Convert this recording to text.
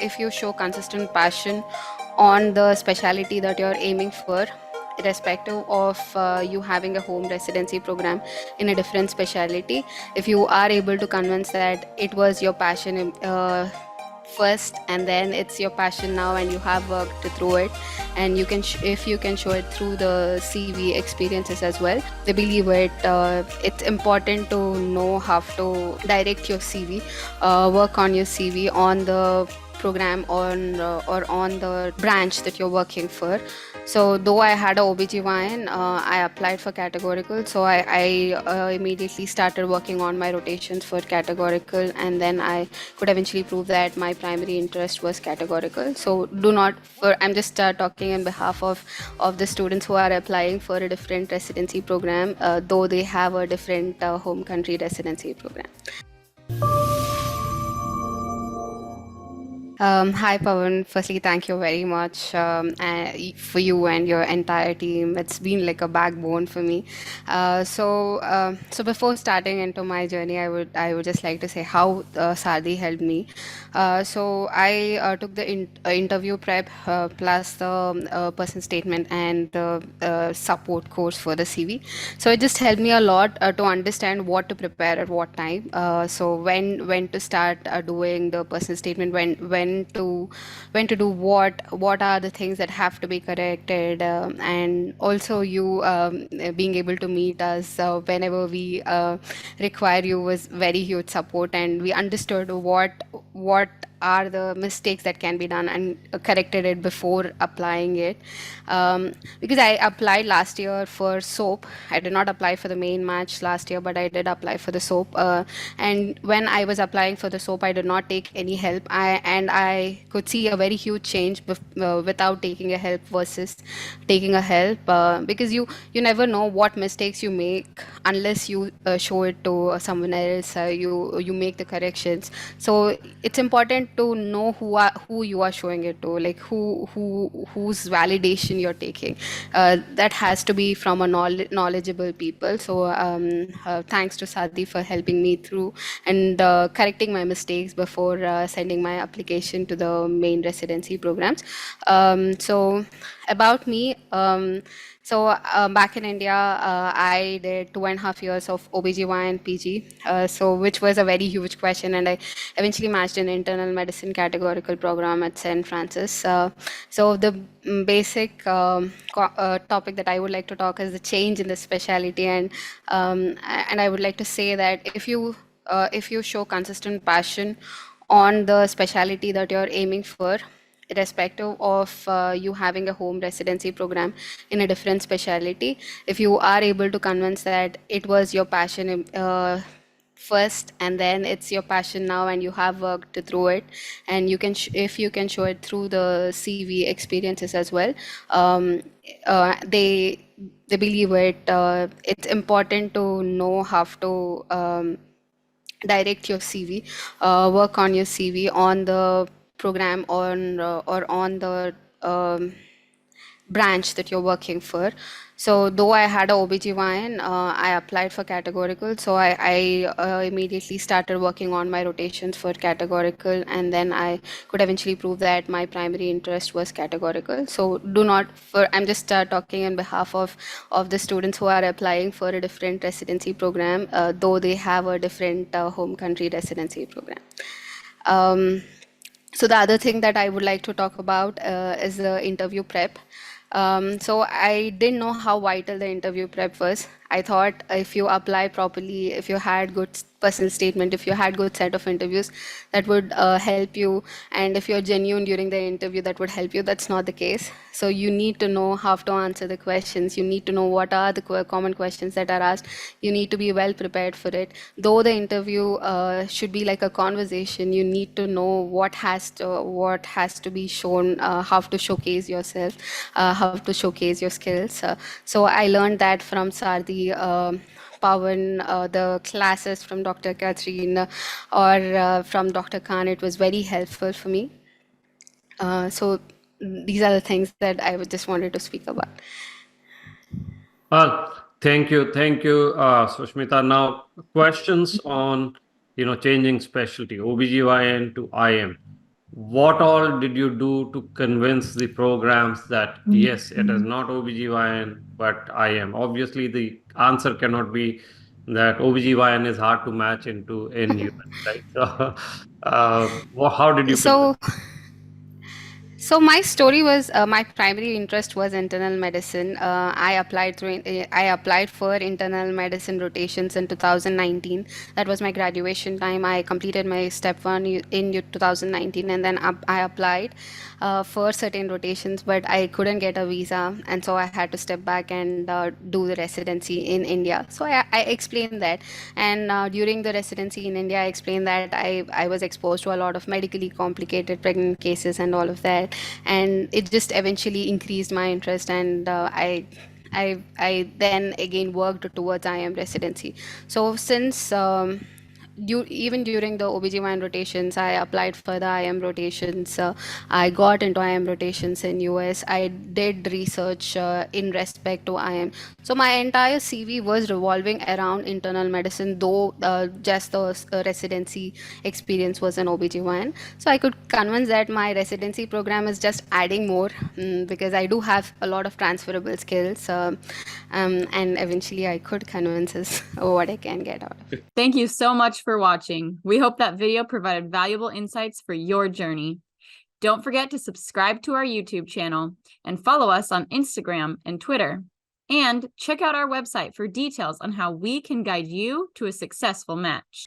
if you show consistent passion on the specialty that you're aiming for, irrespective of you having a home residency program in a different specialty, if you are able to convince that it was your passion first and then it's your passion now and you have worked through it, and you can if you can show it through the CV experiences as well, they believe it's important to know how to direct your CV, work on your CV on the program on or on the branch that you're working for. So though I had a OBGYN, I applied for categorical. So I immediately started working on my rotations for categorical, and then I could eventually prove that my primary interest was categorical. So I'm just talking on behalf of the students who are applying for a different residency program, though they have a different home country residency program. Hi, Pawan. Firstly, thank you very much for you and your entire team. It's been like a backbone for me. So before starting into my journey, I would just like to say how Sarthi helped me. So I took the interview prep plus the person statement and the support course for the CV. So it just helped me a lot to understand what to prepare at what time. So when to start doing the person statement, when to do what are the things that have to be corrected, and also you being able to meet us whenever we require you was very huge support, and we understood what are the mistakes that can be done and corrected it before applying it. Because I applied last year for soap. I did not apply for the main match last year, but I did apply for the soap. And when I was applying for the soap, I did not take any help. I could see a very huge change without taking a help versus taking a help, because you never know what mistakes you make unless you show it to someone else. You make the corrections. So it's important to know who you are showing it to, like whose validation you're taking. That has to be from a knowledgeable people. So thanks to Sarthi for helping me through and correcting my mistakes before sending my application to the main residency programs. So about me, back in India, I did 2.5 years of OBGYN PG, which was a very huge question, and I eventually matched an internal medicine categorical program at St. Francis. So the basic topic that I would like to talk is the change in the specialty, and I would like to say that if you show consistent passion on the specialty that you're aiming for, irrespective of you having a home residency program in a different specialty, if you are able to convince that it was your passion first and then it's your passion now and you have worked through it, and you can if you can show it through the CV experiences as well, they believe it's important to know how to direct your CV, work on your CV on the program or on the branch that you're working for. So though I had a OBGYN, I applied for categorical. So I immediately started working on my rotations for categorical, and then I could eventually prove that my primary interest was categorical. So I'm just talking on behalf of the students who are applying for a different residency program, though they have a different home country residency program. So the other thing that I would like to talk about is the interview prep. So I didn't know how vital the interview prep was. I thought if you apply properly, if you had good personal statement, if you had good set of interviews, that would help you. And if you're genuine during the interview, that would help you. That's not the case. So you need to know how to answer the questions. You need to know what are the common questions that are asked. You need to be well prepared for it. Though the interview should be like a conversation, you need to know what has to be shown, how to showcase yourself, how to showcase your skills. So I learned that from Sarthi, Pawan, the classes from Dr. Catherine or from Dr. Khan. It was very helpful for me. So these are the things that I just wanted to speak about. Thank you, Sushmita. Now, questions on changing specialty OBGYN to IM. what all did you do to convince the programs that yes, it is not OBGYN, but I am? Obviously, the answer cannot be that OBGYN is hard to match into in US, right? So, how did you convince? So, so my story was my primary interest was internal medicine. I applied for internal medicine rotations in 2019. That was my graduation time. I completed my step one in 2019, and then I applied for certain rotations, but I couldn't get a visa, and so I had to step back and do the residency in India. So I explained that, and during the residency in India, I explained that I was exposed to a lot of medically complicated pregnant cases and all of that, and it just eventually increased my interest, and I then again worked towards IM residency. So since even during the OBGYN rotations, I applied for the IM rotations. I got into IM rotations in US. I did research in respect to IM. So my entire CV was revolving around internal medicine, though just the residency experience was an OBGYN. So I could convince that my residency program is just adding more, because I do have a lot of transferable skills, and eventually I could convince us what I can get out of it. Thank you so much for watching. We hope that video provided valuable insights for your journey. Don't forget to subscribe to our YouTube channel and follow us on Instagram and Twitter. And check out our website for details on how we can guide you to a successful match.